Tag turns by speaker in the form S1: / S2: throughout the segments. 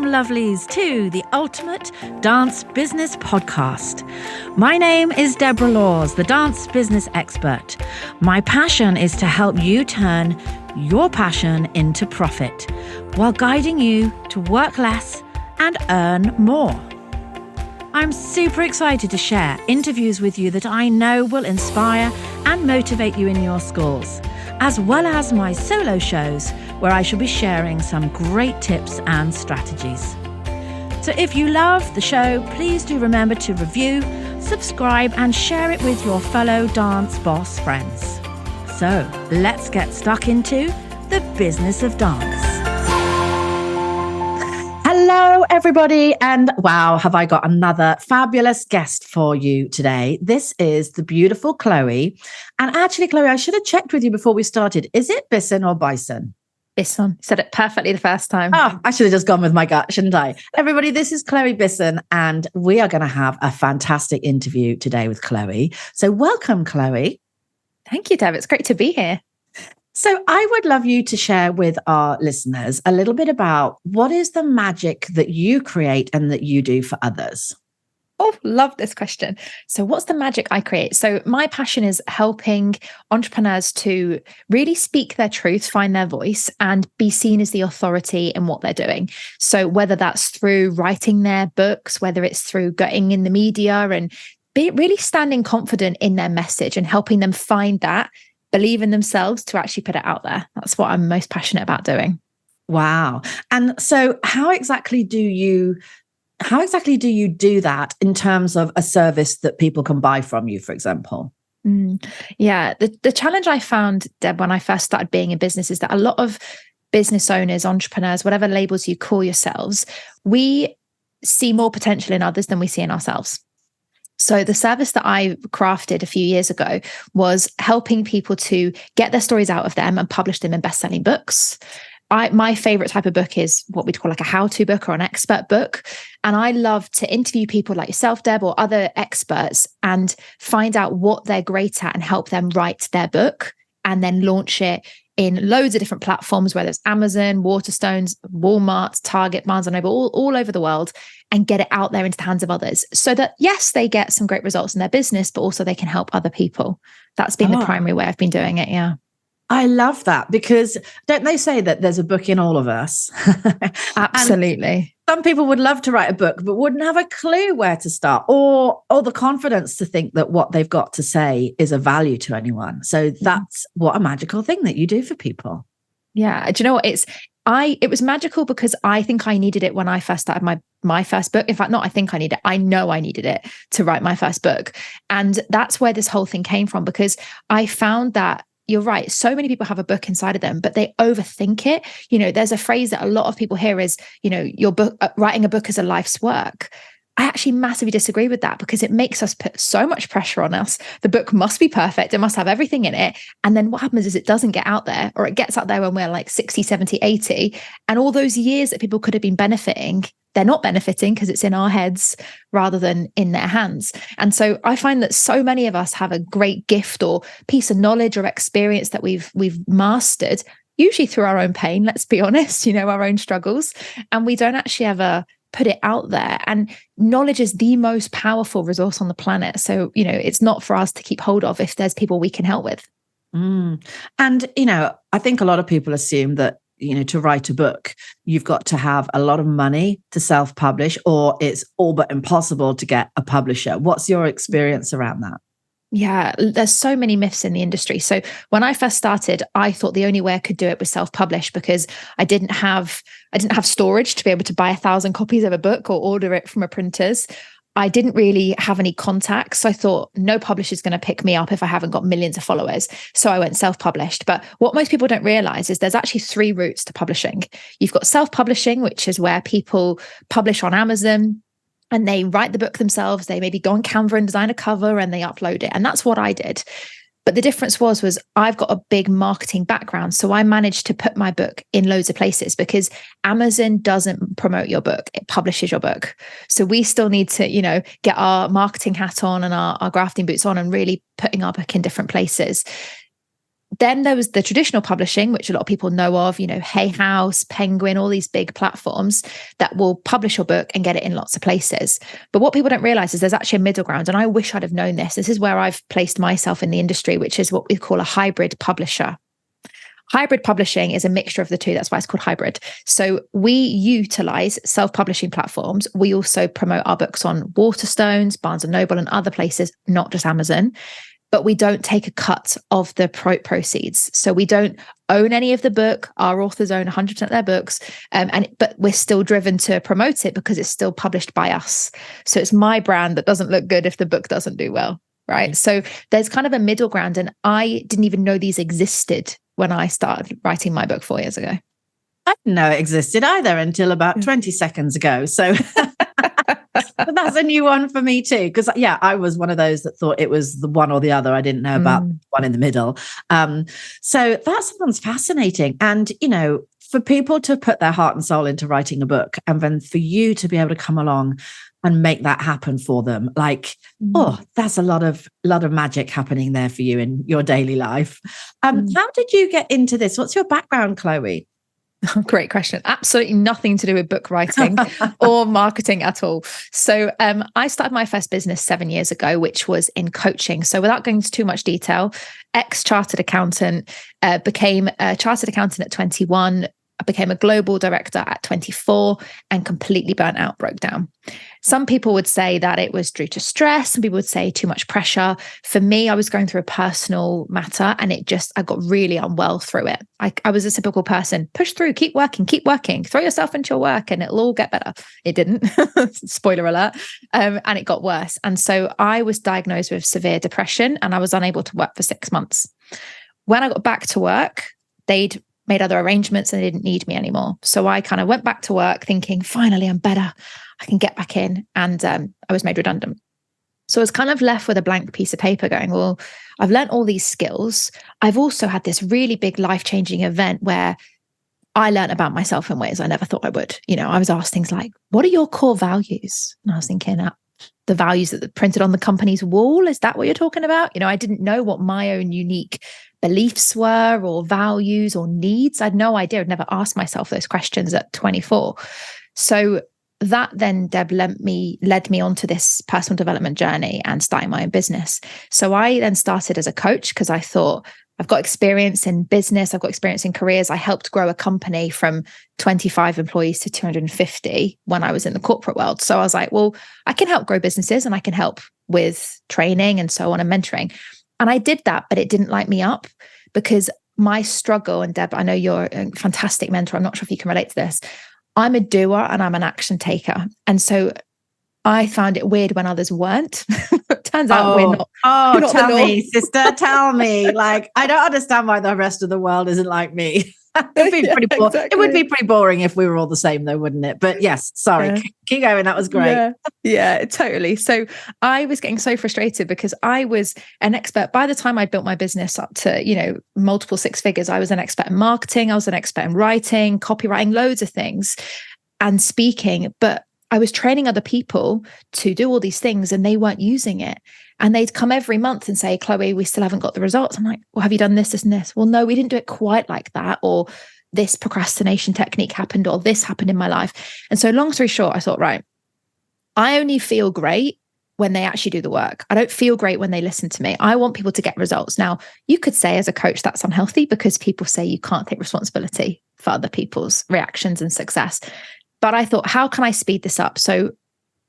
S1: lovelies, to the Ultimate Dance Business Podcast. My name is Deborah Laws, the dance business expert. My passion is to help you turn your passion into profit while guiding you to work less and earn more. I'm super excited to share interviews with you that I know will inspire and motivate you in your schools, as well as my solo shows where I shall be sharing some great tips and strategies. So if you love the show, please do remember to review, subscribe, and share it with your fellow dance boss friends. So let's get stuck into the business of dance. Hello, everybody. And wow, have I got another fabulous guest for you today. This is the beautiful Chloe. And actually, Chloe, I should have checked with you before we started. Is it Bisson or Bisson?
S2: Bisson. Said it perfectly the first time.
S1: Oh, I should have just gone with my gut, shouldn't I? Everybody, this is Chloe Bisson, and we are going to have a fantastic interview today with Chloe. So welcome, Chloe.
S2: Thank you, Deb. It's great to be here.
S1: So I would love you to share with our listeners a little bit about what is the magic that you create and that you do for others?
S2: Oh, love this question. So what's the magic I create? So my passion is helping entrepreneurs to really speak their truth, find their voice, and be seen as the authority in what they're doing. So whether that's through writing their books, whether it's through getting in the media and really standing confident in their message and helping them find that, believe in themselves to actually put it out there. That's what I'm most passionate about doing.
S1: Wow. And so how exactly do you do that in terms of a service that people can buy from you, for example?
S2: Yeah, the challenge I found, Deb, when I first started being in business is that a lot of business owners, entrepreneurs, whatever labels you call yourselves, we see more potential in others than we see in ourselves. So the service that I crafted a few years ago was helping people to get their stories out of them and publish them in best-selling books. My favorite type of book is what we'd call like a how-to book or an expert book. And I love to interview people like yourself, Deb, or other experts and find out what they're great at and help them write their book and then launch it in loads of different platforms, whether it's Amazon, Waterstones, Walmart, Target, Barnes & Noble, all over the world, and get it out there into the hands of others so that, yes, they get some great results in their business, but also they can help other people. That's been the primary way I've been doing it. Yeah.
S1: I love that, because don't they say that there's a book in all of us?
S2: Absolutely.
S1: Some people would love to write a book, but wouldn't have a clue where to start or the confidence to think that what they've got to say is of value to anyone. So that's what a magical thing that you do for people.
S2: Yeah. Do you know what? It was magical because I think I needed it when I first started my first book. In fact, not I think I needed it. I know I needed it to write my first book. And that's where this whole thing came from, because I found that you're right. So many people have a book inside of them, but they overthink it. You know, there's a phrase that a lot of people hear is, you know, your book, writing a book is a life's work. I actually massively disagree with that, because it makes us put so much pressure on us. The book must be perfect. It must have everything in it. And then what happens is it doesn't get out there, or it gets out there when we're like 60, 70, 80. And all those years that people could have been benefiting, they're not benefiting because it's in our heads rather than in their hands. And so I find that so many of us have a great gift or piece of knowledge or experience that we've mastered, usually through our own pain, let's be honest, you know, our own struggles. And we don't actually ever put it out there. And knowledge is the most powerful resource on the planet. So, you know, it's not for us to keep hold of if there's people we can help with.
S1: And, you know, I think a lot of people assume that, you know, to write a book, you've got to have a lot of money to self-publish, or it's all but impossible to get a publisher. What's your experience around that?
S2: Yeah, there's so many myths in the industry. So when I first started, I thought the only way I could do it was self-publish, because I didn't have storage to be able to buy 1,000 copies of a book or order it from a printer's. I didn't really have any contacts. So I thought no publisher's going to pick me up if I haven't got millions of followers. So I went self-published. But what most people don't realize is there's actually 3 routes to publishing. You've got self-publishing, which is where people publish on Amazon and they write the book themselves. They maybe go on Canva and design a cover and they upload it. And that's what I did. But the difference was I've got a big marketing background. So I managed to put my book in loads of places, because Amazon doesn't promote your book, it publishes your book. So we still need to, you know, get our marketing hat on and our grafting boots on and really putting our book in different places. Then there was the traditional publishing, which a lot of people know of, Hay House, Penguin, all these big platforms that will publish your book and get it in lots of places. But what people don't realize is there's actually a middle ground. And I wish I'd have known this. This is where I've placed myself in the industry, which is what we call a hybrid publisher. Hybrid publishing is a mixture of the two. That's why it's called hybrid. So we utilize self-publishing platforms. We also promote our books on Waterstones, Barnes & Noble, and other places, not just Amazon. But we don't take a cut of the proceeds. So we don't own any of the book. Our authors own 100% of their books. But we're still driven to promote it because it's still published by us. So it's my brand that doesn't look good if the book doesn't do well, right? So there's kind of a middle ground. And I didn't even know these existed when I started writing my book 4 years ago.
S1: I didn't know it existed either until about 20 seconds ago. So but that's a new one for me too. Because I was one of those that thought it was the one or the other. I didn't know about one in the middle. So that sounds fascinating. And, for people to put their heart and soul into writing a book, and then for you to be able to come along and make that happen for them, that's a lot of magic happening there for you in your daily life. How did you get into this? What's your background, Chloë?
S2: Great question. Absolutely nothing to do with book writing or marketing at all. So I started my first business 7 years ago, which was in coaching. So without going into too much detail, ex-chartered accountant, became a chartered accountant at 21, I became a global director at 24 and completely burnt out, broke down. Some people would say that it was due to stress. Some people would say too much pressure. For me, I was going through a personal matter and I got really unwell through it. I was a typical person, push through, keep working, throw yourself into your work and it'll all get better. It didn't, spoiler alert. And it got worse. And so I was diagnosed with severe depression and I was unable to work for 6 months. When I got back to work, they'd made other arrangements and they didn't need me anymore. So I kind of went back to work thinking, finally, I'm better. I can get back in. And I was made redundant. So I was kind of left with a blank piece of paper going, well, I've learned all these skills. I've also had this really big life-changing event where I learned about myself in ways I never thought I would. I was asked things like, what are your core values? And I was thinking, the values that are printed on the company's wall, is that what you're talking about? I didn't know what my own unique beliefs were or values or needs. I had no idea. I'd never asked myself those questions at 24. So that then, Deb, led me onto this personal development journey and starting my own business. So I then started as a coach because I thought, I've got experience in business. I've got experience in careers. I helped grow a company from 25 employees to 250 when I was in the corporate world. So I was like, well, I can help grow businesses and I can help with training and so on and mentoring. And I did that, but it didn't light me up because my struggle, and Deb, I know you're a fantastic mentor. I'm not sure if you can relate to this. I'm a doer and I'm an action taker. And so I found it weird when others weren't. Turns out we're not.
S1: Oh, not tell me, sister, tell me. Like, I don't understand why the rest of the world isn't like me. It'd be pretty boring. Exactly. It would be pretty boring if we were all the same, though, wouldn't it? But yes, sorry, keep going. That was great.
S2: Yeah, totally. So I was getting so frustrated because I was an expert. By the time I built my business up to, multiple six figures, I was an expert in marketing. I was an expert in writing, copywriting, loads of things and speaking. But I was training other people to do all these things and they weren't using it. And they'd come every month and say, Chloë, we still haven't got the results. I'm like, well, have you done this, this, and this? Well, no, we didn't do it quite like that. Or this procrastination technique happened, or this happened in my life. And so long story short, I thought, right, I only feel great when they actually do the work. I don't feel great when they listen to me. I want people to get results. Now, you could say as a coach, that's unhealthy because people say you can't take responsibility for other people's reactions and success. But I thought, how can I speed this up? So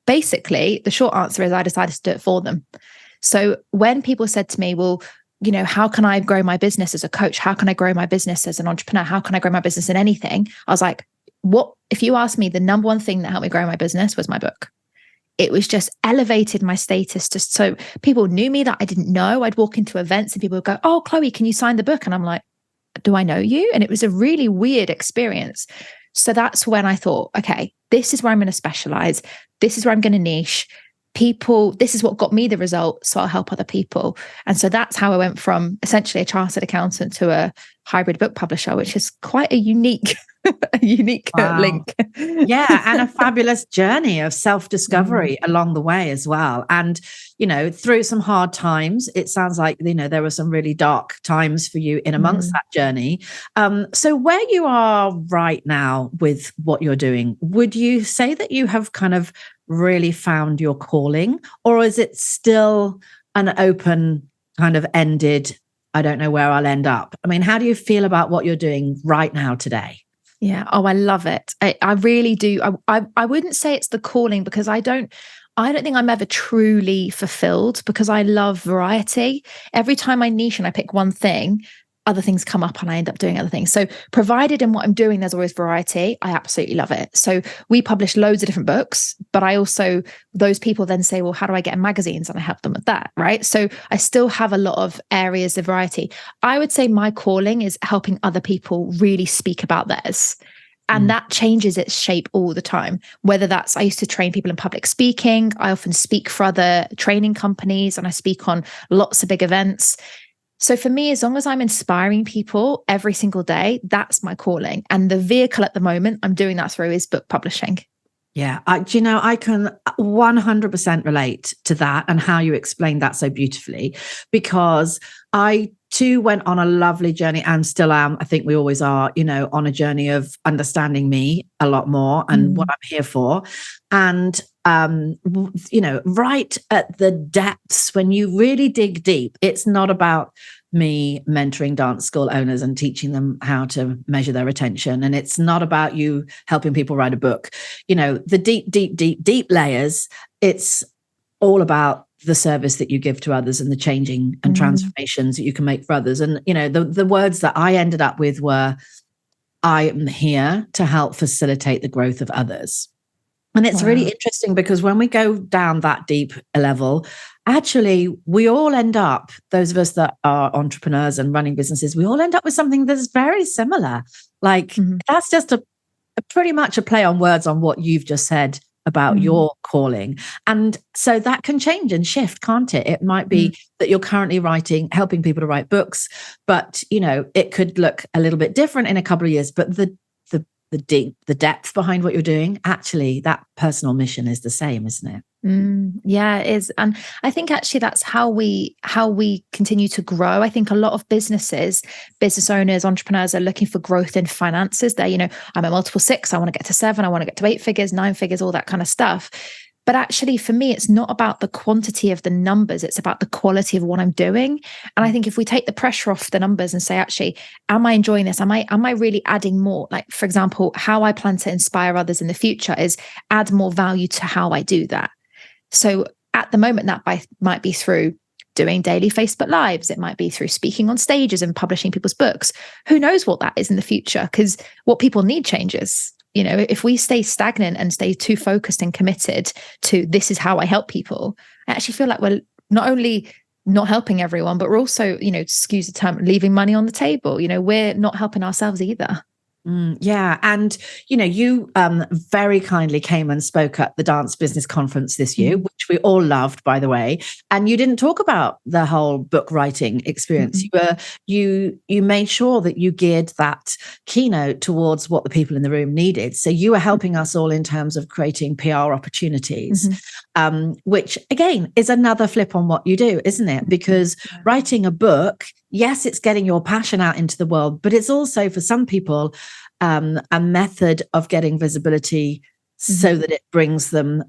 S2: basically, the short answer is I decided to do it for them. So when people said to me, well, how can I grow my business as a coach? How can I grow my business as an entrepreneur? How can I grow my business in anything? I was like, what? If you asked me, the number one thing that helped me grow my business was my book. It was just elevated my status just so people knew me that I didn't know. I'd walk into events and people would go, oh, Chloë, can you sign the book? And I'm like, do I know you? And it was a really weird experience. So that's when I thought, okay, this is where I'm going to specialize. This is where I'm going to niche. this is what got me the result, so I'll help other people. And so that's how I went from essentially a chartered accountant to a hybrid book publisher, which is quite a unique link.
S1: Yeah, and a fabulous journey of self-discovery along the way as well. And, through some hard times, it sounds like, there were some really dark times for you in amongst that journey. So where you are right now with what you're doing, would you say that you have kind of really found your calling, or is it still an open kind of ended, I don't know where I'll end up? I mean, how do you feel about what you're doing right now today?
S2: Yeah. Oh, I love it. I really do. I wouldn't say it's the calling, because I don't think I'm ever truly fulfilled, because I love variety. Every time I niche and I pick one thing, other things come up and I end up doing other things. So provided in what I'm doing, there's always variety, I absolutely love it. So we publish loads of different books, but those people then say, well, how do I get in magazines? And I help them with that, right? So I still have a lot of areas of variety. I would say my calling is helping other people really speak about theirs. And that changes its shape all the time. Whether that's, I used to train people in public speaking. I often speak for other training companies and I speak on lots of big events. So for me, as long as I'm inspiring people every single day, that's my calling. And the vehicle at the moment I'm doing that through is book publishing.
S1: Yeah, I can 100% relate to that and how you explained that so beautifully, because I too went on a lovely journey and still am. I think we always are, on a journey of understanding me a lot more and what I'm here for. And, right at the depths, when you really dig deep, it's not about me mentoring dance school owners and teaching them how to measure their attention. And it's not about you helping people write a book. The deep layers, it's all about the service that you give to others and the changing and transformations that you can make for others. And, the words that I ended up with were, I am here to help facilitate the growth of others. And it's really interesting, because when we go down that deep level, actually, we all end up, those of us that are entrepreneurs and running businesses, we all end up with something that's very similar. Like that's just pretty much a play on words on what you've just said about your calling. And so that can change and shift, can't it? It might be that you're currently helping people to write books, but, it could look a little bit different in a couple of years, but the depth behind what you're doing, actually, that personal mission is the same, isn't it?
S2: Yeah, it is. And I think actually that's how we continue to grow. I think a lot of business owners, entrepreneurs are looking for growth in finances. They're, I'm a multiple 6, I want to get to 7, I want to get to 8 figures, 9 figures, all that kind of stuff. But actually, for me, it's not about the quantity of the numbers. It's about the quality of what I'm doing. And I think if we take the pressure off the numbers and say, actually, am I enjoying this? Am I really adding more? Like, for example, how I plan to inspire others in the future is add more value to how I do that. So at the moment, that might be through doing daily Facebook Lives. It might be through speaking on stages and publishing people's books. Who knows what that is in the future? Because what people need changes. If we stay stagnant and stay too focused and committed to this is how I help people, I actually feel like we're not only not helping everyone, but we're also, excuse the term, leaving money on the table. We're not helping ourselves either.
S1: Yeah. And, you very kindly came and spoke at the Dance Business Conference this year, which we all loved, by the way. And you didn't talk about the whole book writing experience. You made sure that you geared that keynote towards what the people in the room needed. So you were helping us all in terms of creating PR opportunities, which again is another flip on what you do, isn't it? Because writing a book, yes, it's getting your passion out into the world, but it's also for some people a method of getting visibility so that it brings them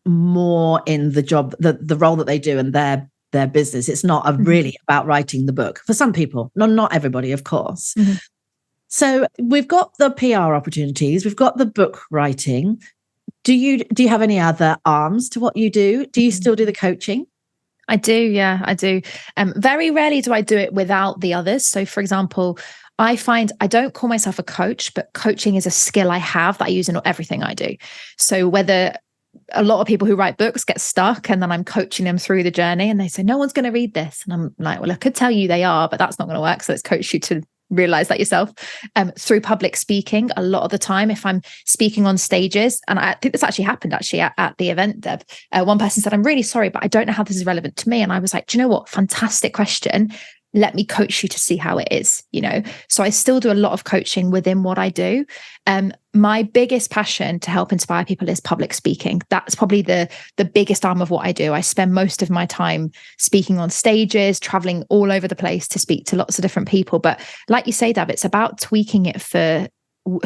S1: more in the job, the role that they do and their business. It's not really about writing the book for some people, not everybody, of course. So we've got the PR opportunities, we've got the book writing. Do you have any other arms to what you do? Do you still do the coaching?
S2: I do. Yeah, I do. Very rarely do I do it without the others. So for example, I find I don't call myself a coach, but coaching is a skill I have that I use in everything I do. So whether a lot of people who write books get stuck and then I'm coaching them through the journey and they say, no one's going to read this. And I'm like, well, I could tell you they are, but that's not going to work. So let's coach you to realize that yourself, through public speaking. A lot of the time, if I'm speaking on stages, and I think this actually happened at the event, Deb, one person said, I'm really sorry, but I don't know how this is relevant to me. And I was like, do you know what? Fantastic question. Let me coach you to see how it is, So I still do a lot of coaching within what I do. My biggest passion to help inspire people is public speaking. That's probably the biggest arm of what I do. I spend most of my time speaking on stages, traveling all over the place to speak to lots of different people. But like you say, Dab, it's about tweaking it for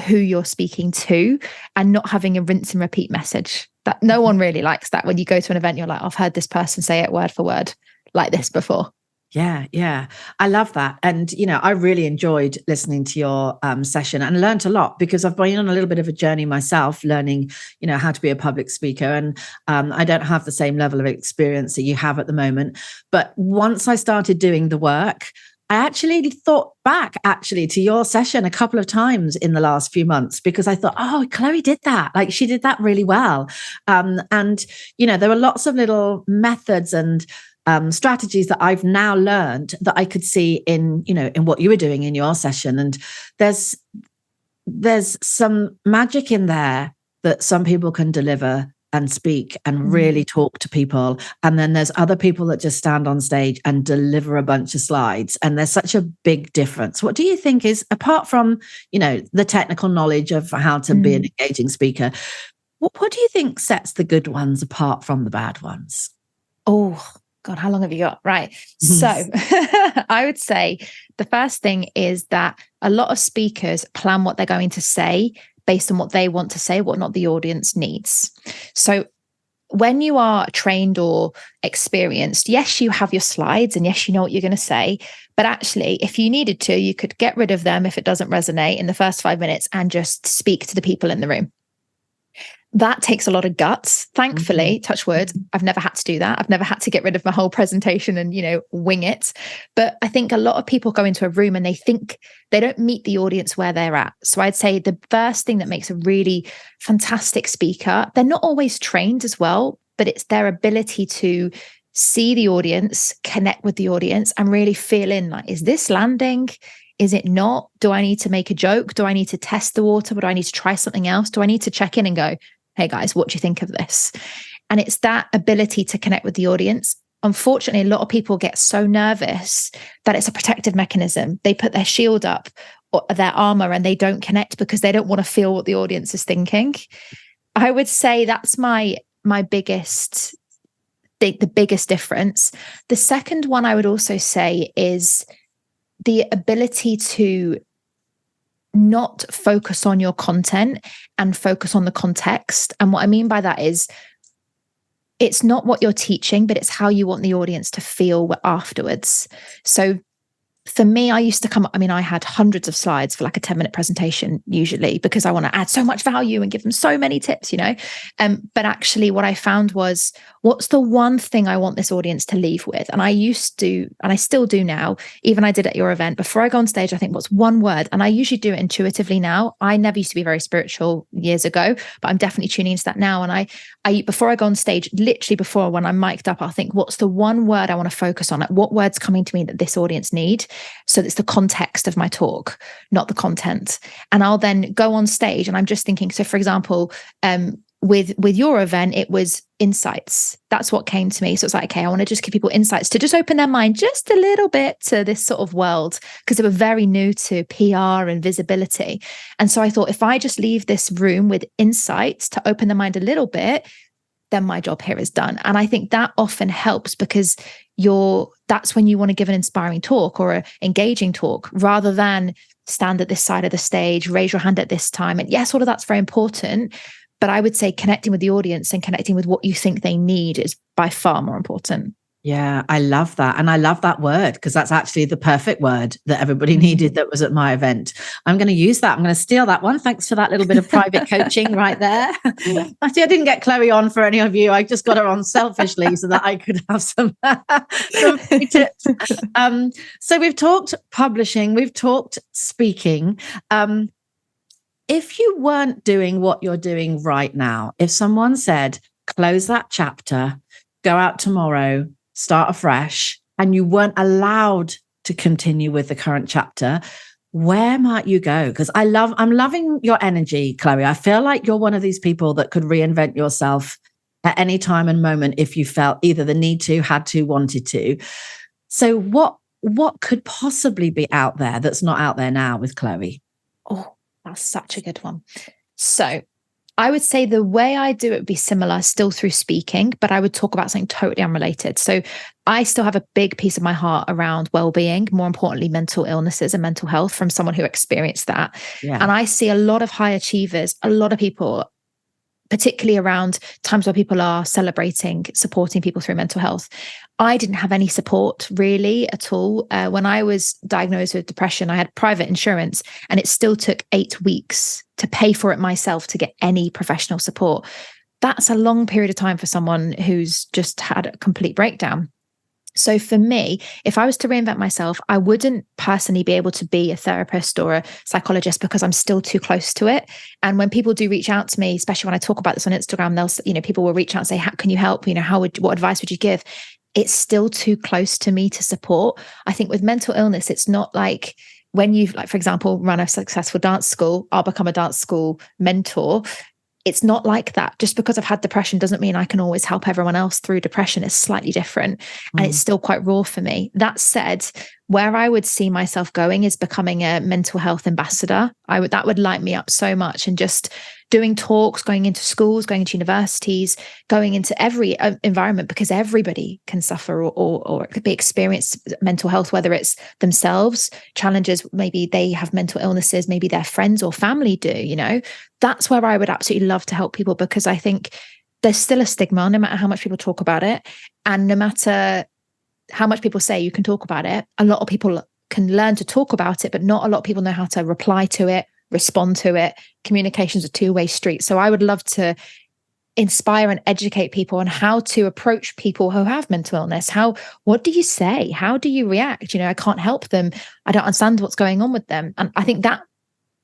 S2: who you're speaking to and not having a rinse and repeat message. That no one really likes that. When you go to an event, you're like, I've heard this person say it word for word like this before.
S1: Yeah. I love that. And, I really enjoyed listening to your session and learned a lot, because I've been on a little bit of a journey myself, learning, how to be a public speaker. And I don't have the same level of experience that you have at the moment. But once I started doing the work, I actually thought back to your session a couple of times in the last few months, because I thought, oh, Chloe did that. Like, she did that really well. And, there were lots of little methods and strategies that I've now learned that I could see in what you were doing in your session. And there's some magic in there that some people can deliver and speak and really talk to people. And then there's other people that just stand on stage and deliver a bunch of slides. And there's such a big difference. What do you think is, apart from, the technical knowledge of how to be an engaging speaker, what do you think sets the good ones apart from the bad ones?
S2: Oh, God, how long have you got? Right. So I would say the first thing is that a lot of speakers plan what they're going to say based on what they want to say, what not the audience needs. So when you are trained or experienced, yes, you have your slides and yes, you know what you're going to say. But actually, if you needed to, you could get rid of them if it doesn't resonate in the first 5 minutes and just speak to the people in the room. That takes a lot of guts. Thankfully, touch wood, I've never had to do that. I've never had to get rid of my whole presentation and, wing it. But I think a lot of people go into a room and they think they don't meet the audience where they're at. So I'd say the first thing that makes a really fantastic speaker, they're not always trained as well, but it's their ability to see the audience, connect with the audience, and really feel in, like, is this landing? Is it not? Do I need to make a joke? Do I need to test the water? Do I need to try something else? Do I need to check in and go, hey guys, what do you think of this? And it's that ability to connect with the audience. Unfortunately, a lot of people get so nervous that it's a protective mechanism. They put their shield up or their armor and they don't connect because they don't want to feel what the audience is thinking. I would say that's my biggest, the biggest difference. The second one I would also say is the ability to not focus on your content and focus on the context. And what I mean by that is, it's not what you're teaching, but it's how you want the audience to feel afterwards. So for me, I used to I had hundreds of slides for like a 10-minute presentation usually, because I want to add so much value and give them so many tips, But actually what I found was, what's the one thing I want this audience to leave with? And I used to, and I still do now, even I did at your event, before I go on stage, I think, what's one word? And I usually do it intuitively now. I never used to be very spiritual years ago, but I'm definitely tuning into that now. And I before I go on stage, literally before, when I'm mic'd up, I'll think, what's the one word I want to focus on? Like, what word's coming to me that this audience need? So it's the context of my talk, not the content. And I'll then go on stage and I'm just thinking, so for example, with your event, it was insights. That's what came to me. So it's like, okay, I want to just give people insights to just open their mind just a little bit to this sort of world, because they were very new to PR and visibility. And so I thought, if I just leave this room with insights to open their mind a little bit, then my job here is done. And I think that often helps, because that's when you want to give an inspiring talk or an engaging talk, rather than stand at this side of the stage, raise your hand at this time. And yes, all of that's very important. But I would say connecting with the audience and connecting with what you think they need is by far more important.
S1: Yeah, I love that. And I love that word, because that's actually the perfect word that everybody needed that was at my event. I'm going to use that. I'm going to steal that one. Thanks for that little bit of private coaching right there. Actually, I didn't get Chloe on for any of you. I just got her on selfishly so that I could have some free tips. So we've talked publishing, we've talked speaking. If you weren't doing what you're doing right now, if someone said, close that chapter, go out tomorrow, start afresh, and you weren't allowed to continue with the current chapter, where might you go? Because I'm loving your energy, Chloe. I feel like you're one of these people that could reinvent yourself at any time and moment if you felt either the need to, had to, wanted to. So what could possibly be out there that's not out there now with Chloe?
S2: Oh, that's such a good one. So I would say the way I do it would be similar, still through speaking, but I would talk about something totally unrelated. So I still have a big piece of my heart around well-being, more importantly, mental illnesses and mental health from someone who experienced that.
S1: Yeah.
S2: And I see a lot of high achievers, a lot of people, particularly around times where people are celebrating, supporting people through mental health. I didn't have any support really at all. When I was diagnosed with depression, I had private insurance, and it still took 8 weeks to pay for it myself to get any professional support. That's a long period of time for someone who's just had a complete breakdown. So for me, if I was to reinvent myself, I wouldn't personally be able to be a therapist or a psychologist because I'm still too close to it. And when people do reach out to me, especially when I talk about this on Instagram, people will reach out and say, how can you help? What advice would you give? It's still too close to me to support. I think with mental illness, it's not like when you've, like, for example, run a successful dance school, I'll become a dance school mentor. It's not like that. Just because I've had depression doesn't mean I can always help everyone else through depression. It's slightly different, and it's still quite raw for me. That said, where I would see myself going is becoming a mental health ambassador. That would light me up so much, and just doing talks, going into schools, going into universities, going into every environment, because everybody can suffer or be experience mental health, whether it's themselves, challenges, maybe they have mental illnesses, maybe their friends or family do, That's where I would absolutely love to help people, because I think there's still a stigma, no matter how much people talk about it. And no matter how much people say you can talk about it, a lot of people can learn to talk about it, but not a lot of people know how to reply to it, respond to it. Communication's a two-way street. So I would love to inspire and educate people on how to approach people who have mental illness. What do you say? How do you react? I can't help them. I don't understand what's going on with them. And I think that,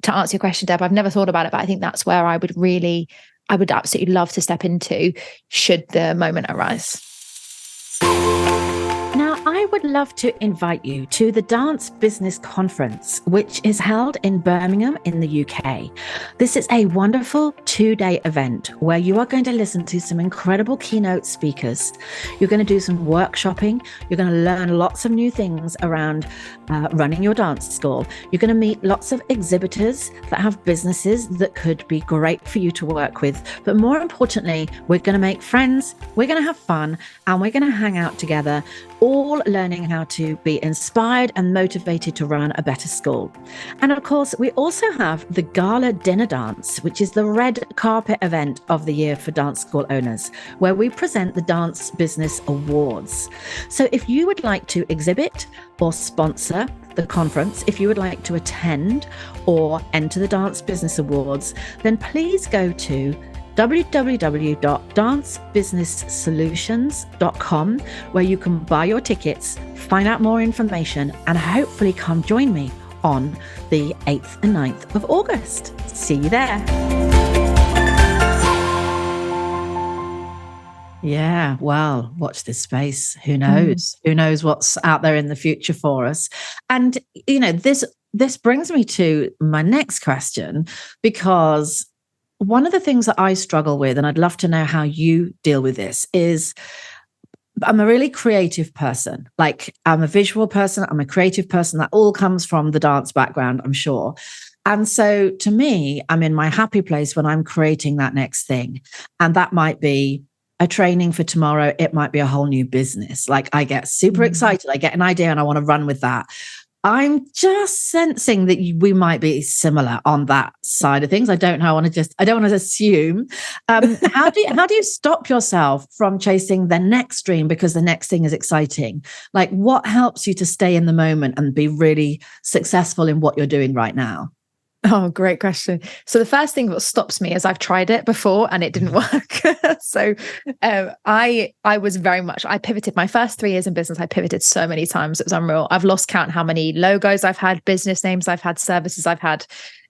S2: to answer your question, Deb, I've never thought about it, but I think that's where I would absolutely love to step into should the moment arise.
S1: Now, I would love to invite you to the Dance Business Conference, which is held in Birmingham in the UK. This is a wonderful 2-day event where you are going to listen to some incredible keynote speakers. You're going to do some workshopping. You're going to learn lots of new things around running your dance school. You're going to meet lots of exhibitors that have businesses that could be great for you to work with. But more importantly, we're going to make friends, we're going to have fun, and we're going to hang out together, all learning how to be inspired and motivated to run a better school. And of course, we also have the Gala Dinner Dance, which is the red carpet event of the year for dance school owners, where we present the Dance Business Awards. So if you would like to exhibit or sponsor the conference, if you would like to attend or enter the Dance Business Awards, then please go to www.dancebusinesssolutions.com, where you can buy your tickets, find out more information, and hopefully come join me on the 8th and 9th of August. See you there. Yeah, well, watch this space. Who knows? Who knows what's out there in the future for us? And, this brings me to my next question, because one of the things that I struggle with, and I'd love to know how you deal with this, is I'm a really creative person. Like, I'm a visual person, I'm a creative person. That all comes from the dance background, I'm sure. And so to me, I'm in my happy place when I'm creating that next thing. And that might be a training for tomorrow. It might be a whole new business. Like, I get super excited. I get an idea and I want to run with that. I'm just sensing that we might be similar on that side of things. I don't know. I don't want to assume. How do you stop yourself from chasing the next dream because the next thing is exciting? Like, what helps you to stay in the moment and be really successful in what you're doing right now?
S2: Oh, great question. So the first thing that stops me is I've tried it before and it didn't work. So I pivoted my first 3 years in business. I pivoted so many times. It was unreal. I've lost count how many logos I've had, business names I've had, services I've had.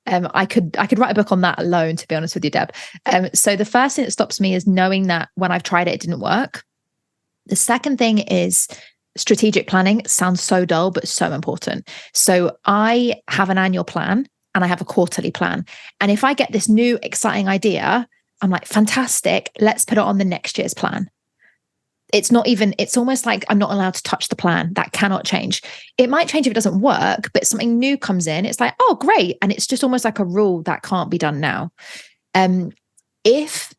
S2: I could write a book on that alone, to be honest with you, Deb. So the first thing that stops me is knowing that when I've tried it, it didn't work. The second thing is strategic planning sounds so dull, but so important. So I have an annual plan and I have a quarterly plan. And if I get this new exciting idea, I'm like, fantastic, let's put it on the next year's plan. It's almost like I'm not allowed to touch the plan. That cannot change. It might change if it doesn't work, but something new comes in. It's like, oh, great. And it's just almost like a rule that can't be done now. If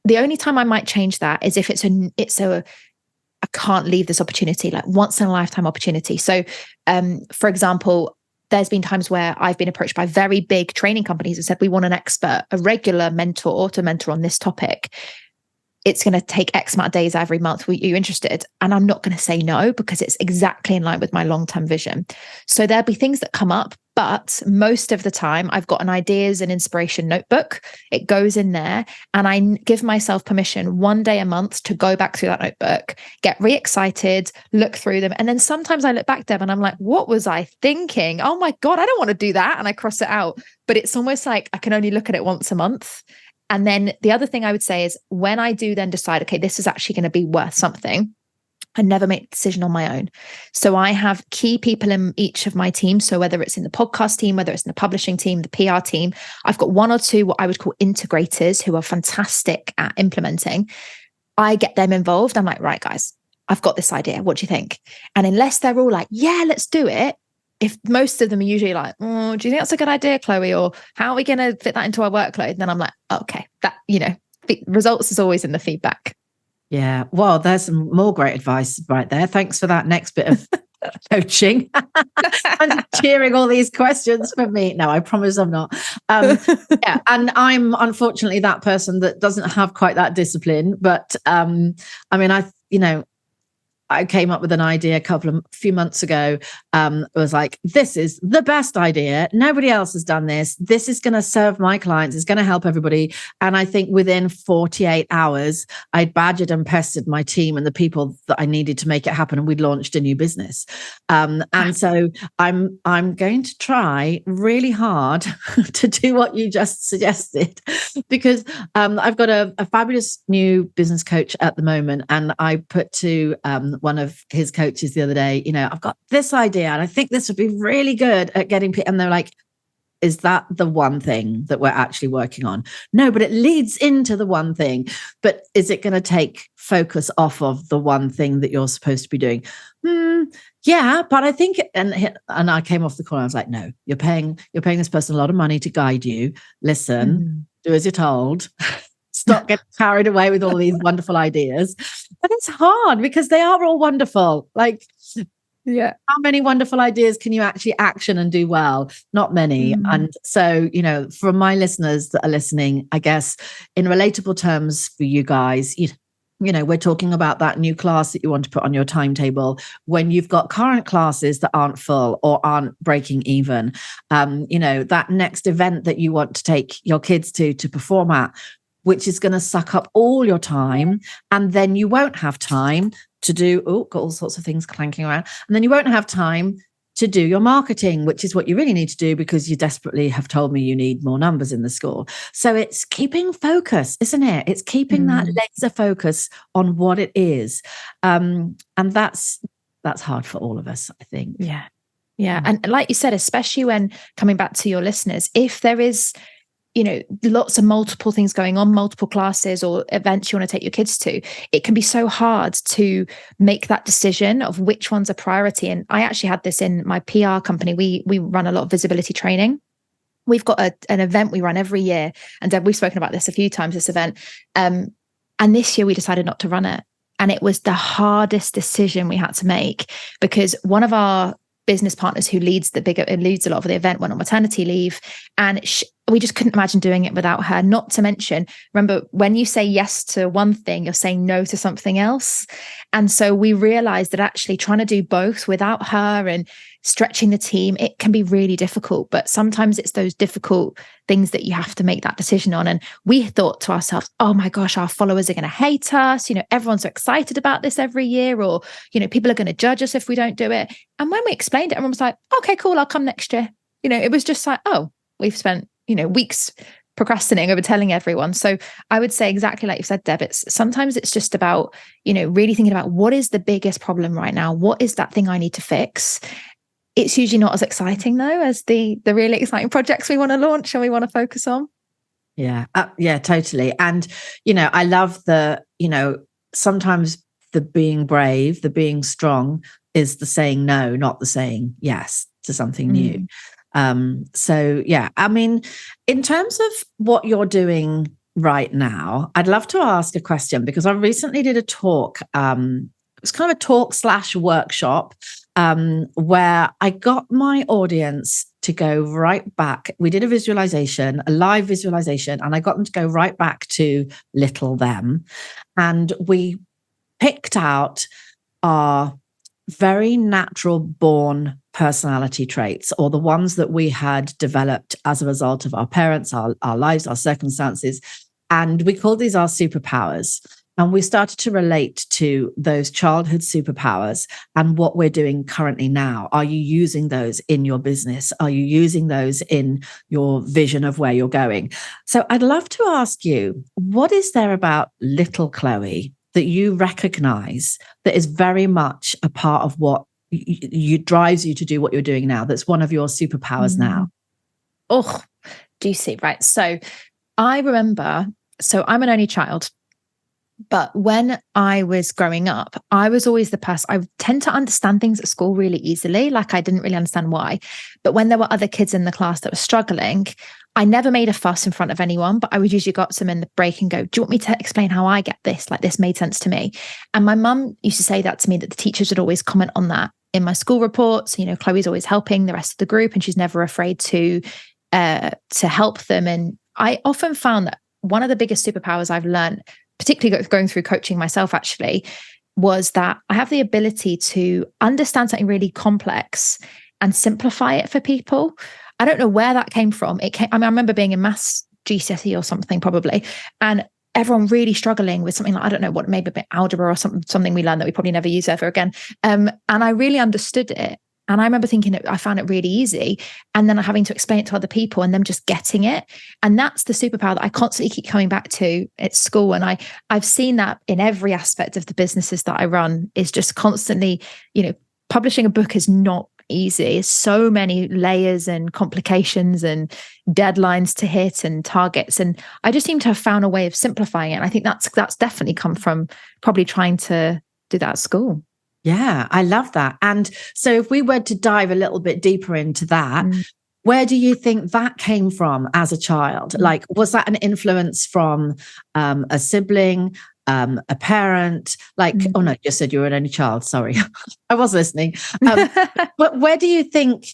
S2: the only time I might change that is if I can't leave this opportunity, like once in a lifetime opportunity. So, for example, there's been times where I've been approached by very big training companies and said, we want an expert, a regular mentor to mentor on this topic. It's going to take X amount of days every month. Are you interested? And I'm not going to say no, because it's exactly in line with my long-term vision. So there'll be things that come up, but most of the time I've got an ideas and inspiration notebook. It goes in there and I give myself permission one day a month to go back through that notebook, get re-excited, look through them. And then sometimes I look back, Deb, and I'm like, what was I thinking? Oh my God, I don't want to do that. And I cross it out. But it's almost like I can only look at it once a month. And then the other thing I would say is when I do then decide, okay, this is actually going to be worth something, I never make the decision on my own. So I have key people in each of my teams. So whether it's in the podcast team, whether it's in the publishing team, the PR team, I've got one or two what I would call integrators who are fantastic at implementing. I get them involved. I'm like, right, guys, I've got this idea. What do you think? And unless they're all like, yeah, let's do it. If most of them are usually like, oh, do you think that's a good idea, Chloe? Or how are we going to fit that into our workload? And then I'm like, okay, that, results is always in the feedback.
S1: Yeah. Well, there's some more great advice right there. Thanks for that next bit of coaching and cheering all these questions for me. No, I promise I'm not. Yeah. And I'm unfortunately that person that doesn't have quite that discipline, but I came up with an idea a few months ago. It was like, this is the best idea. Nobody else has done this. This is going to serve my clients. It's going to help everybody. And I think within 48 hours, I'd badgered and pestered my team and the people that I needed to make it happen. And we'd launched a new business. And so I'm going to try really hard to do what you just suggested, because I've got a fabulous new business coach at the moment. And I put to one of his coaches the other day, I've got this idea and I think this would be really good at getting people. And they're like, is that the one thing that we're actually working on? No, but it leads into the one thing. But is it going to take focus off of the one thing that you're supposed to be doing? Yeah, but I think, and I came off the call and I was like, no, you're paying this person a lot of money to guide you. Listen, do as you're told. Stop getting carried away with all these wonderful ideas. But it's hard because they are all wonderful. Like, yeah, how many wonderful ideas can you actually action and do well? Not many. And so, from my listeners that are listening, I guess in relatable terms for you guys, we're talking about that new class that you want to put on your timetable when you've got current classes that aren't full or aren't breaking even. That next event that you want to take your kids to perform at, which is going to suck up all your time. And then you won't have time to do, got all sorts of things clanking around. And then you won't have time to do your marketing, which is what you really need to do because you desperately have told me you need more numbers in the school. So it's keeping focus, isn't it? It's keeping that laser focus on what it is. And that's hard for all of us, I think.
S2: Yeah. Yeah. And like you said, especially when coming back to your listeners, if there is lots of multiple things going on, multiple classes or events you want to take your kids to, it can be so hard to make that decision of which one's a priority. And I actually had this in my PR company. We run a lot of visibility training. We've got an event we run every year. And Deb, we've spoken about this a few times, this event. And this year we decided not to run it. And it was the hardest decision we had to make because one of our business partners who leads a lot of the event went on maternity leave, and we just couldn't imagine doing it without her. Not to mention, remember, when you say yes to one thing, you're saying no to something else. And so we realized that actually trying to do both without her and stretching the team, it can be really difficult. But sometimes it's those difficult things that you have to make that decision on. And we thought to ourselves, oh my gosh, our followers are going to hate us. Everyone's so excited about this every year, or, people are going to judge us if we don't do it. And when we explained it, everyone was like, okay, cool, I'll come next year. It was just like, oh, we've spent, weeks procrastinating, over telling everyone. So I would say exactly like you said, Deb, sometimes it's just about, really thinking about what is the biggest problem right now? What is that thing I need to fix? It's usually not as exciting though, as the really exciting projects we want to launch and we want to focus on.
S1: Yeah. Yeah, totally. And, I love sometimes the being brave, the being strong is the saying no, not the saying yes to something new. So yeah, I mean, in terms of what you're doing right now, I'd love to ask a question, because I recently did a talk. It was kind of a talk / workshop where I got my audience to go right back. We did a live visualization, and I got them to go right back to little them. And we picked out our very natural born personality traits, or the ones that we had developed as a result of our parents, our lives, our circumstances. And we called these our superpowers. And we started to relate to those childhood superpowers and what we're doing currently now. Are you using those in your business? Are you using those in your vision of where you're going? So I'd love to ask you, what is there about little Chloë that you recognize that is very much a part of what you drives you to do what you're doing now, that's one of your superpowers now?
S2: Oh, juicy. Right. So I remember, I'm an only child, but when I was growing up, I was always the person, I tend to understand things at school really easily. Like I didn't really understand why. But when there were other kids in the class that were struggling, I never made a fuss in front of anyone, but I would usually go up to them in the break and go, do you want me to explain how I get this? Like this made sense to me. And my mum used to say that to me, that the teachers would always comment on that in my school reports. Chloe's always helping the rest of the group and she's never afraid to help them. And I often found that one of the biggest superpowers I've learned, particularly going through coaching myself actually, was that I have the ability to understand something really complex and simplify it for people. I don't know where that came from. I remember being in maths GCSE or something probably, and everyone really struggling with something like, I don't know what, maybe a bit algebra or something we learned that we probably never use ever again. And I really understood it. And I remember thinking I found it really easy, and then having to explain it to other people and them just getting it. And that's the superpower that I constantly keep coming back to at school. And I've seen that in every aspect of the businesses that I run, is just constantly, publishing a book is not easy. It's so many layers and complications and deadlines to hit and targets. And I just seem to have found a way of simplifying it. And I think that's definitely come from probably trying to do that at school.
S1: Yeah, I love that. And so if we were to dive a little bit deeper into that, where do you think that came from as a child? Like, was that an influence from a sibling, a parent? Like, oh no, you said you were an only child. Sorry, I was listening. But where do you think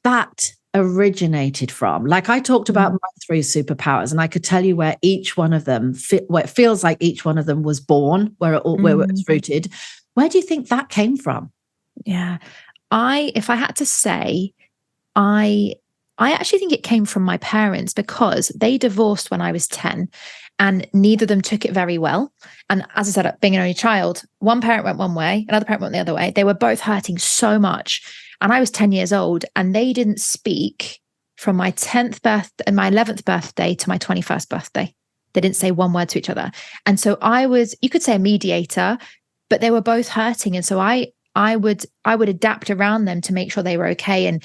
S1: that originated from? Like, I talked about my 3 superpowers, and I could tell you where each one of them where it feels like each one of them was born, where it was rooted. Where do you think that came from?
S2: Yeah, if I had to say, I actually think it came from my parents, because they divorced when I was 10 and neither of them took it very well. And as I said, being an only child, one parent went one way, another parent went the other way. They were both hurting so much. And I was 10 years old, and they didn't speak from my 10th birthday and my 11th birthday to my 21st birthday. They didn't say one word to each other. And so I was, you could say, a mediator, but they were both hurting. And so I would adapt around them to make sure they were okay. And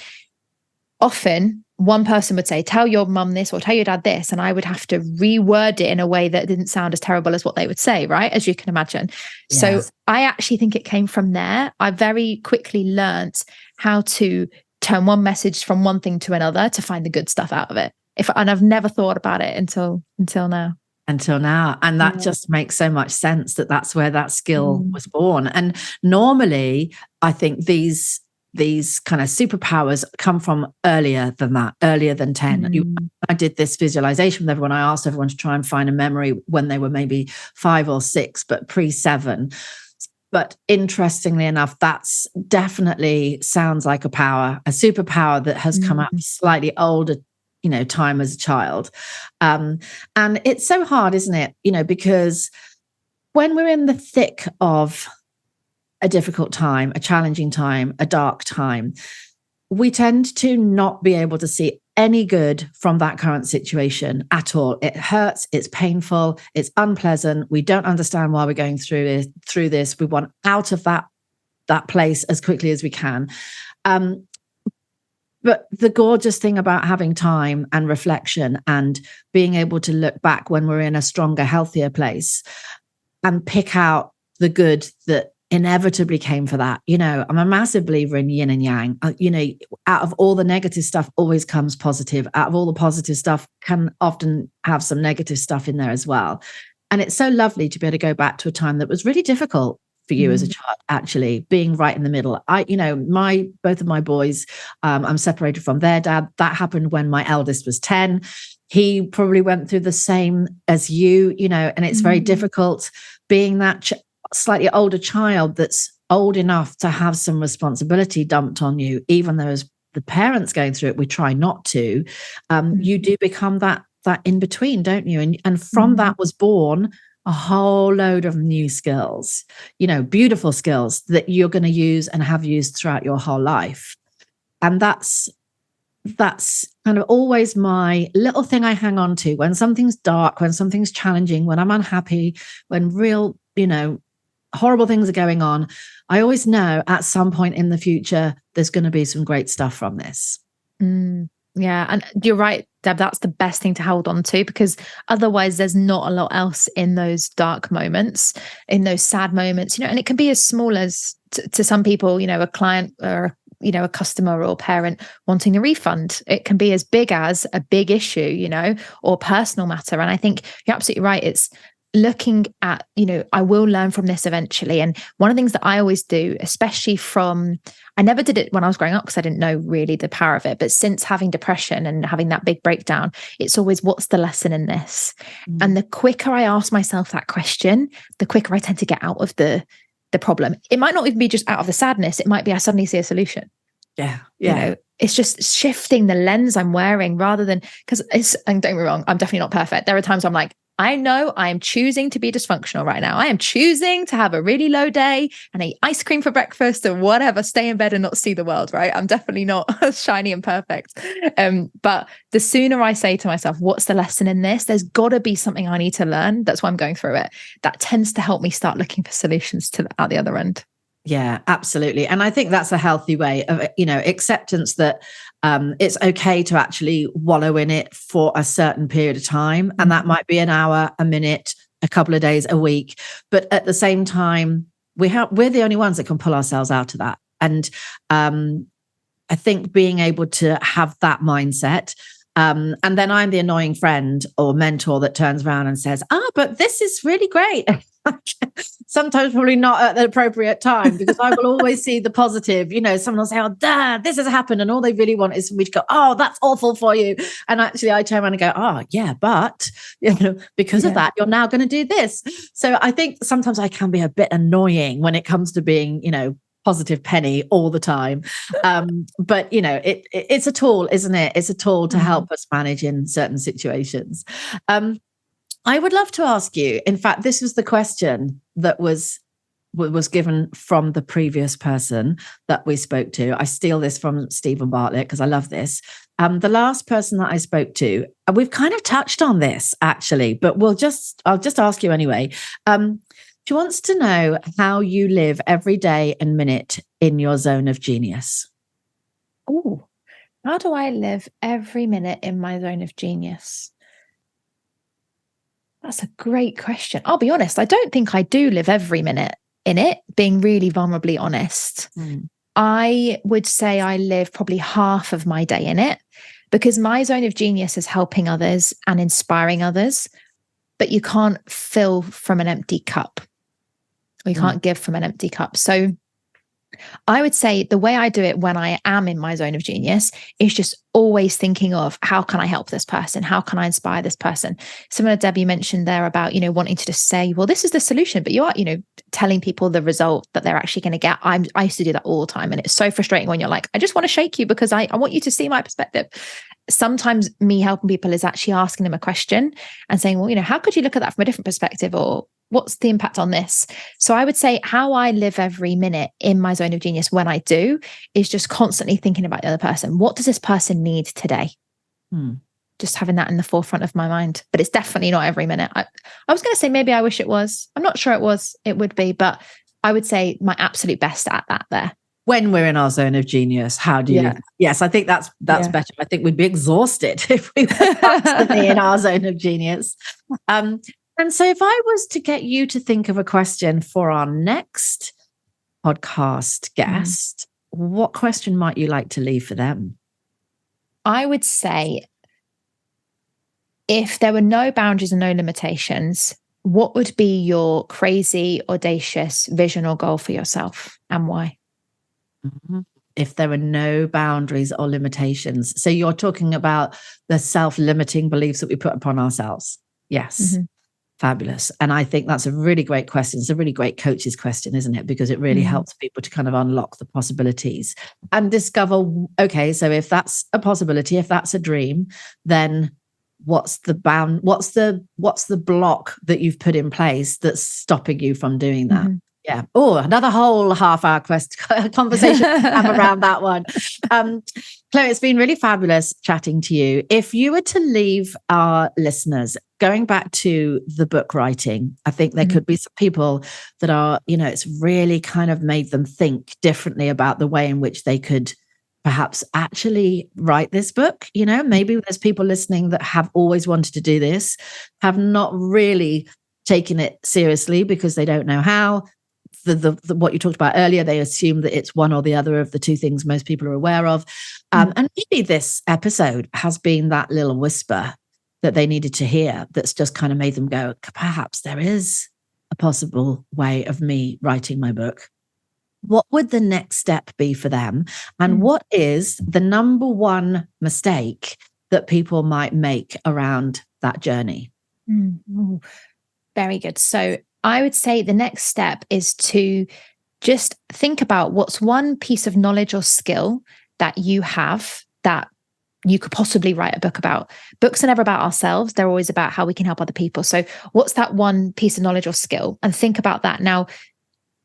S2: often one person would say, tell your mum this or tell your dad this. And I would have to reword it in a way that didn't sound as terrible as what they would say, right? As you can imagine. Yes. So I actually think it came from there. I very quickly learned how to turn one message from one thing to another to find the good stuff out of it. And I've never thought about it until now.
S1: And that just makes so much sense, that that's where that skill was born. And normally I think these kind of superpowers come from earlier than 10. I did this visualization with everyone. I asked everyone to try and find a memory when they were maybe 5 or 6, but pre-7. But interestingly enough, that's definitely sounds like a superpower that has come up slightly older time as a child. And it's so hard, isn't it? Because when we're in the thick of a difficult time, a challenging time, a dark time, we tend to not be able to see any good from that current situation at all. It hurts, it's painful, it's unpleasant. We don't understand why we're going through this. We want out of that place as quickly as we can. But the gorgeous thing about having time and reflection and being able to look back when we're in a stronger, healthier place and pick out the good that inevitably came for that. I'm a massive believer in yin and yang. Out of all the negative stuff always comes positive. Out of all the positive stuff can often have some negative stuff in there as well. And it's so lovely to be able to go back to a time that was really difficult for you as a child, actually being right in the middle. Both of my boys, I'm separated from their dad. That happened when my eldest was 10. He probably went through the same as you, and it's very difficult being that slightly older child that's old enough to have some responsibility dumped on you, even though as the parents going through it, we try not to. You do become that in between, don't you? And from that was born a whole load of new skills, beautiful skills that you're going to use and have used throughout your whole life. And that's kind of always my little thing I hang on to when something's dark, when something's challenging, when I'm unhappy, when real, horrible things are going on. I always know at some point in the future, there's going to be some great stuff from this.
S2: Yeah. And you're right, Deb, that's the best thing to hold on to, because otherwise there's not a lot else in those dark moments, in those sad moments, and it can be as small as to some people, a client or, a customer or parent wanting a refund. It can be as big as a big issue, or personal matter. And I think you're absolutely right. It's looking at, I will learn from this eventually. And one of the things that I always do, especially I never did it when I was growing up because I didn't know really the power of it. But since having depression and having that big breakdown, it's always, what's the lesson in this? And the quicker I ask myself that question, the quicker I tend to get out of the problem. It might not even be just out of the sadness. It might be I suddenly see a solution.
S1: Yeah.
S2: It's just shifting the lens I'm wearing rather than, and don't get me wrong, I'm definitely not perfect. There are times I'm like, I know I am choosing to be dysfunctional right now. I am choosing to have a really low day and eat ice cream for breakfast or whatever, stay in bed and not see the world, right? I'm definitely not shiny and perfect. But the sooner I say to myself, what's the lesson in this? There's got to be something I need to learn. That's why I'm going through it. That tends to help me start looking for solutions out the other end.
S1: Yeah, absolutely. And I think that's a healthy way of, acceptance that it's okay to actually wallow in it for a certain period of time. And that might be an hour, a minute, a couple of days, a week. But at the same time, we're the only ones that can pull ourselves out of that. And I think being able to have that mindset, and then I'm the annoying friend or mentor that turns around and says, but this is really great. Sometimes probably not at the appropriate time, because I will always see the positive. Someone will say, oh, Dad, this has happened. And all they really want is for me to go, oh, that's awful for you. And actually I turn around and go, oh, yeah, but because of that, you're now going to do this. So I think sometimes I can be a bit annoying when it comes to being, positive penny all the time. But it's a tool, isn't it? It's a tool to help us manage in certain situations. I would love to ask you, in fact, this was the question that was given from the previous person that we spoke to. I steal this from Stephen Bartlett because I love this. The last person that I spoke to, we've kind of touched on this actually, but I'll just ask you anyway. She wants to know how you live every day and minute in your zone of genius.
S2: Oh, how do I live every minute in my zone of genius? That's a great question. I'll be honest, I don't think I do live every minute in it, being really vulnerably honest. I would say I live probably half of my day in it, because my zone of genius is helping others and inspiring others, but you can't fill from an empty cup, or you can't give from an empty cup. So I would say the way I do it when I am in my zone of genius is just always thinking of, how can I help this person? How can I inspire this person? Similar to Debbie mentioned there about, wanting to just say, well, this is the solution, but you are, telling people the result that they're actually going to get. I used to do that all the time. And it's so frustrating when you're like, I just want to shake you because I want you to see my perspective. Sometimes me helping people is actually asking them a question and saying, well, how could you look at that from a different perspective? Or what's the impact on this? So I would say how I live every minute in my zone of genius when I do is just constantly thinking about the other person. What does this person need today? Just having that in the forefront of my mind. But it's definitely not every minute. I was going to say maybe I wish it was. I'm not sure it would be, but I would say my absolute best at that there.
S1: When we're in our zone of genius, how do you? Yes, I think that's better. I think we'd be exhausted if we were constantly in our zone of genius. And so if I was to get you to think of a question for our next podcast guest, what question might you like to leave for them?
S2: I would say, if there were no boundaries and no limitations, what would be your crazy, audacious vision or goal for yourself, and why?
S1: If there were no boundaries or limitations. So you're talking about the self-limiting beliefs that we put upon ourselves. Yes. Fabulous. And I think that's a really great question. It's a really great coach's question, isn't it? Because it really helps people to kind of unlock the possibilities and discover, okay, so if that's a possibility, if that's a dream, then what's the block that you've put in place that's stopping you from doing that? Yeah. Oh, another whole half-hour conversation to have around that one. Chloë, it's been really fabulous chatting to you. If you were to leave our listeners, going back to the book writing, I think there could be some people that are, it's really kind of made them think differently about the way in which they could perhaps actually write this book. Maybe there's people listening that have always wanted to do this, have not really taken it seriously because they don't know how. The what you talked about earlier, they assume that it's one or the other of the two things most people are aware of. And maybe this episode has been that little whisper that they needed to hear that's just kind of made them go, perhaps there is a possible way of me writing my book. What would the next step be for them? And what is the number one mistake that people might make around that journey?
S2: Very good. So I would say the next step is to just think about what's one piece of knowledge or skill that you have that you could possibly write a book about. Books are never about ourselves. They're always about how we can help other people. So what's that one piece of knowledge or skill? And think about that. Now,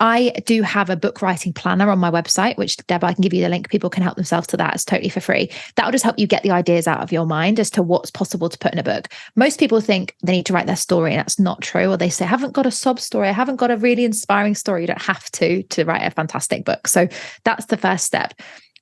S2: I do have a book writing planner on my website, which, Deb, I can give you the link. People can help themselves to that. It's totally for free. That'll just help you get the ideas out of your mind as to what's possible to put in a book. Most people think they need to write their story, and that's not true. Or they say, I haven't got a sob story. I haven't got a really inspiring story. You don't have to write a fantastic book. So that's the first step.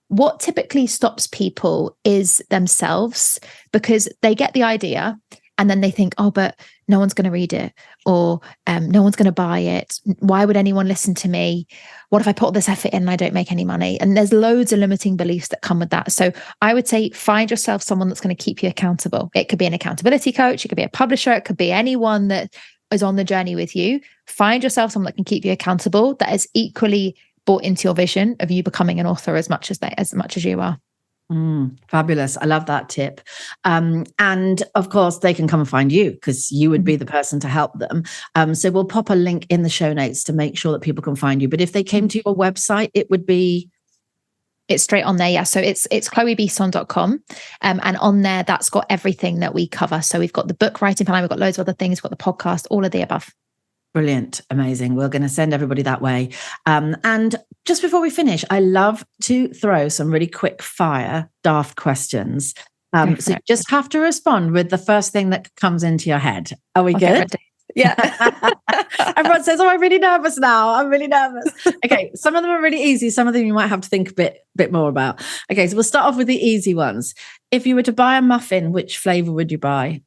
S2: What typically stops people is themselves, because they get the idea and then they think, oh, but no one's going to read it, or no one's going to buy it. Why would anyone listen to me? What if I put all this effort in and I don't make any money? And there's loads of limiting beliefs that come with that. So I would say find yourself someone that's going to keep you accountable. It could be an accountability coach. It could be a publisher. It could be anyone that is on the journey with you. Find yourself someone that can keep you accountable, that is equally bought into your vision of you becoming an author as much as you are.
S1: Fabulous. I love that tip. And of course, they can come and find you because you would be the person to help them. So we'll pop a link in the show notes to make sure that people can find you. But if they came to your website, it would be...
S2: It's straight on there. Yeah. So it's chloebisson.com. And on there, that's got everything that we cover. So we've got the book writing plan, we've got loads of other things, we've got the podcast, all of the above.
S1: Brilliant. Amazing. We're going to send everybody that way. And just before we finish, I love to throw some really quick fire, daft questions. So you just have to respond with the first thing that comes into your head. Are we good?
S2: Yeah.
S1: Everyone says, I'm really nervous now. I'm really nervous. Okay. Some of them are really easy. Some of them you might have to think a bit more about. Okay. So we'll start off with the easy ones. If you were to buy a muffin, which flavor would you buy?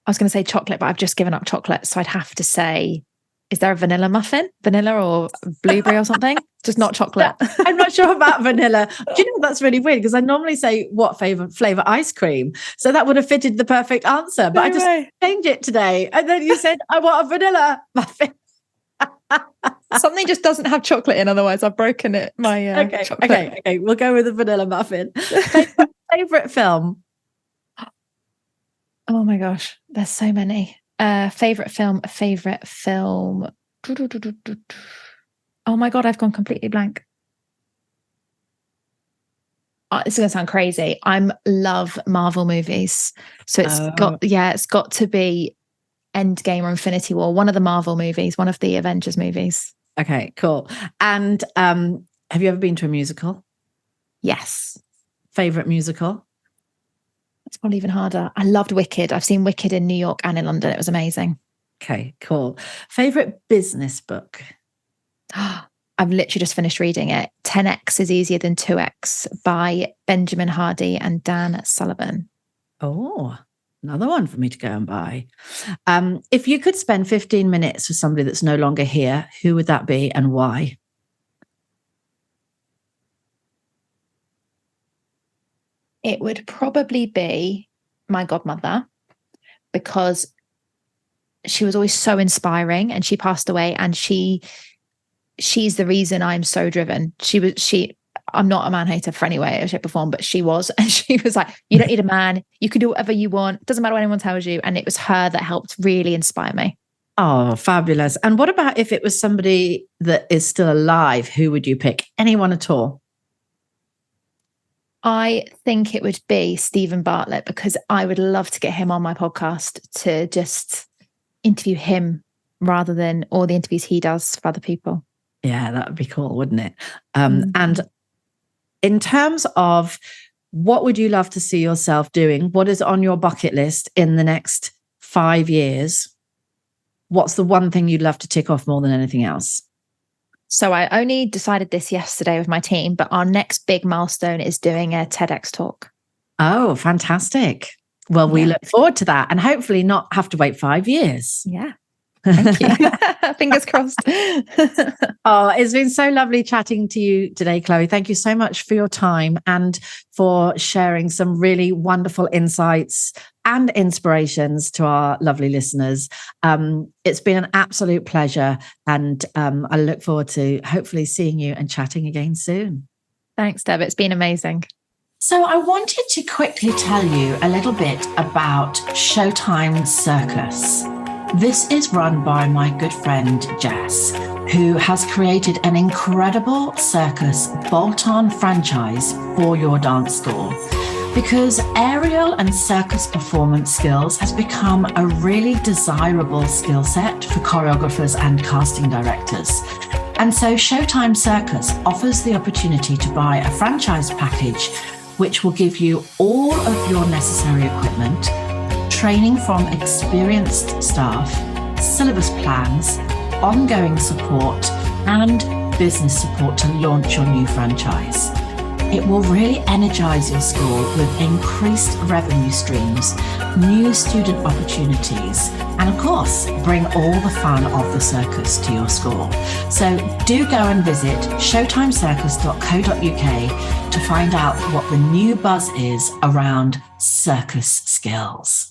S2: I was going to say chocolate, but I've just given up chocolate. So I'd have to say, is there a vanilla muffin? Vanilla or blueberry or something? Just not chocolate.
S1: Yeah, I'm not sure about vanilla. Do you know, that's really weird because I normally say what flavor ice cream. So that would have fitted the perfect answer. But I just changed it today. And then you said, I want a vanilla muffin.
S2: Something just doesn't have chocolate in. Otherwise I've broken it.
S1: Okay. We'll go with a vanilla muffin. Favorite film?
S2: Oh my gosh, there's so many. Favorite film. Oh my God, I've gone completely blank. This is going to sound crazy. Love Marvel movies. So it's got to be Endgame or Infinity War, one of the Marvel movies, one of the Avengers movies.
S1: Okay, cool. And have you ever been to a musical?
S2: Yes.
S1: Favorite musical?
S2: That's probably even harder. I loved Wicked. I've seen Wicked in New York and in London. It was amazing.
S1: Okay, cool. Favorite business book?
S2: I've literally just finished reading it. 10x is easier than 2x by Benjamin Hardy and Dan Sullivan.
S1: Oh, another one for me to go and buy. If you could spend 15 minutes with somebody that's no longer here, who would that be and why?
S2: It would probably be my godmother, because she was always so inspiring, and she passed away, and she's the reason I'm so driven. I'm not a man hater for any way, shape or form, but she was. And she was like, you don't need a man. You can do whatever you want. Doesn't matter what anyone tells you. And it was her that helped really inspire me.
S1: Oh, fabulous. And what about if it was somebody that is still alive? Who would you pick? Anyone at all?
S2: I think it would be Stephen Bartlett, because I would love to get him on my podcast to just interview him rather than all the interviews he does for other people.
S1: Yeah, that would be cool, wouldn't it? And in terms of what would you love to see yourself doing? What is on your bucket list in the next 5 years? What's the one thing you'd love to tick off more than anything else?
S2: So I only decided this yesterday with my team, but our next big milestone is doing a TEDx talk.
S1: Oh, fantastic. Well, we look forward to that, and hopefully not have to wait 5 years.
S2: Yeah. Thank you. Fingers crossed.
S1: Oh, it's been so lovely chatting to you today, Chloë. Thank you so much for your time and for sharing some really wonderful insights and inspirations to our lovely listeners. It's been an absolute pleasure, and I look forward to hopefully seeing you and chatting again soon.
S2: Thanks, Deb. It's been amazing.
S1: So I wanted to quickly tell you a little bit about Showtime Circus. This is run by my good friend Jess, who has created an incredible circus bolt-on franchise for your dance school. Because aerial and circus performance skills has become a really desirable skill set for choreographers and casting directors. And so Showtime Circus offers the opportunity to buy a franchise package, which will give you all of your necessary equipment, training from experienced staff, syllabus plans, ongoing support, and business support to launch your new franchise. It will really energize your school with increased revenue streams, new student opportunities, and of course, bring all the fun of the circus to your school. So do go and visit showtimecircus.co.uk to find out what the new buzz is around circus skills.